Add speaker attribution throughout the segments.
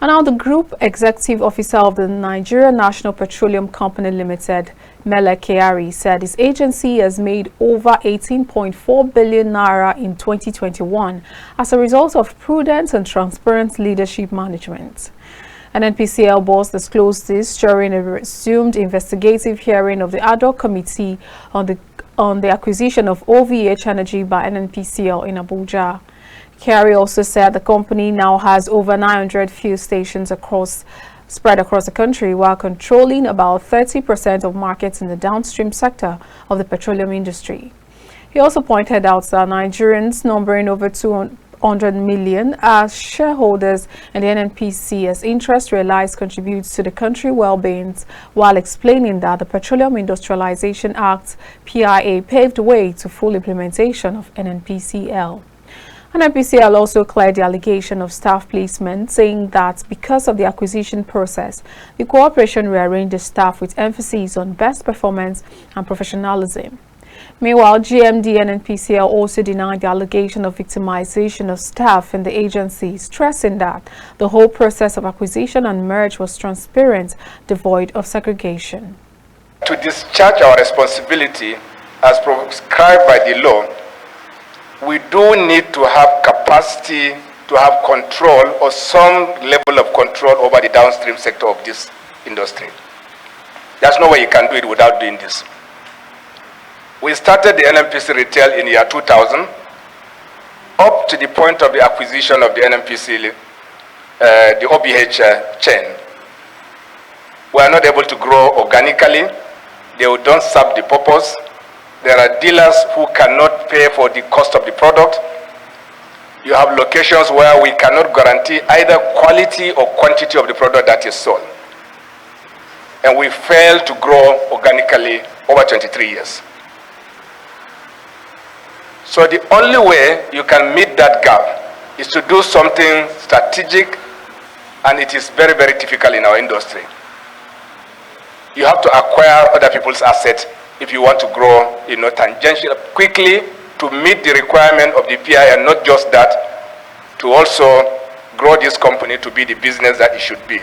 Speaker 1: And now the Group Executive Officer of the Nigeria National Petroleum Company Limited, Mele Kyari, said his agency has made over 18.4 billion naira in 2021 as a result of prudent and transparent leadership management. NNPCL boss disclosed this during a resumed investigative hearing of the ad hoc committee on the acquisition of OVH Energy by NNPCL in Abuja. Kyari also said the company now has over 900 fuel stations spread across the country, while controlling about 30% of markets in the downstream sector of the petroleum industry. He also pointed out that Nigerians numbering over 200 million are shareholders in the NNPC, as interest realized contributes to the country well-being, while explaining that the Petroleum Industrialization Act (PIA) paved the way to full implementation of NNPCL. NNPCL also cleared the allegation of staff placement, saying that because of the acquisition process, the corporation rearranged the staff with emphasis on best performance and professionalism. Meanwhile, GMD NNPCL also denied the allegation of victimization of staff in the agency, stressing that the whole process of acquisition and merge was transparent, devoid of segregation.
Speaker 2: To discharge our responsibility as prescribed by the law, we do need to have capacity to have control or some level of control over the downstream sector of this industry. There's no way you can do it without doing this. We started the NNPC retail in year 2000, up to the point of the acquisition of the NNPC, the OVH chain. We are not able to grow organically. They don't serve the purpose. There are dealers who cannot pay for the cost of the product. You have locations where we cannot guarantee either quality or quantity of the product that is sold. And we failed to grow organically over 23 years. So the only way you can meet that gap is to do something strategic, and it is very, very difficult in our industry. You have to acquire other people's assets if you want to grow, tangentially, quickly, to meet the requirement of the PI, and not just that, to also grow this company to be the business that it should be.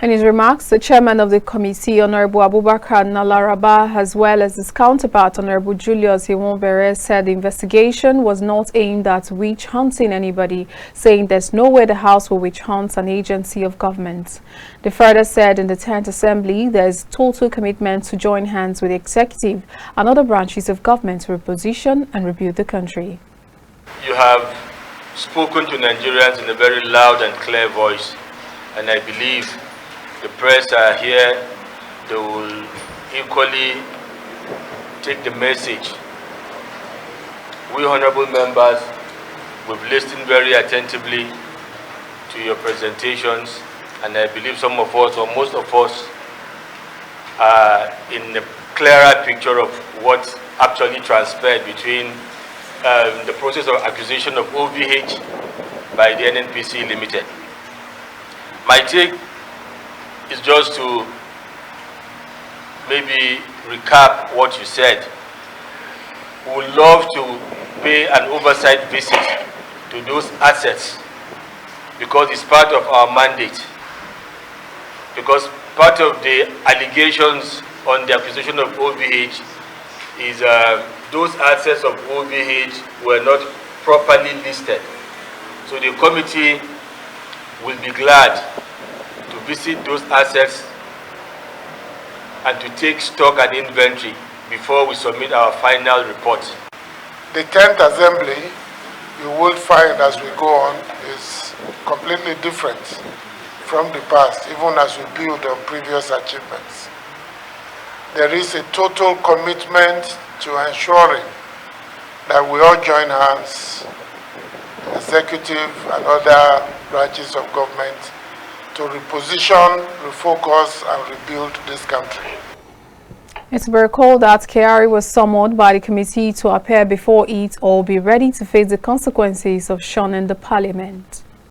Speaker 1: In his remarks, the chairman of the committee, Honorable Abubakar Nalaraba, as well as his counterpart, Honorable Julius Iwonbere, said the investigation was not aimed at witch hunting anybody, saying there's no way the House will witch hunt an agency of government. They further said in the 10th Assembly, there is total commitment to join hands with the executive and other branches of government to reposition and rebuild the country.
Speaker 3: You have spoken to Nigerians in a very loud and clear voice, and I believe the press are here. They will equally take the message. We honorable members, we've listened very attentively to your presentations, and I believe some of us, or most of us, are in a clearer picture of what actually transpired between the process of acquisition of OVH by the NNPC Limited. My take is just to maybe recap what you said. We would love to pay an oversight visit to those assets because it's part of our mandate. Because part of the allegations on the acquisition of OVH is those assets of OVH were not properly listed. So the committee will be glad to visit those assets and to take stock and inventory before we submit our final report.
Speaker 4: The 10th Assembly, you will find as we go on, is completely different from the past, even as we build on previous achievements. There is a total commitment to ensuring that we all join hands, executive and other branches of government, to reposition, refocus, and rebuild this country.
Speaker 1: It's to be recalled that Kyari was summoned by the committee to appear before it or be ready to face the consequences of shunning the parliament.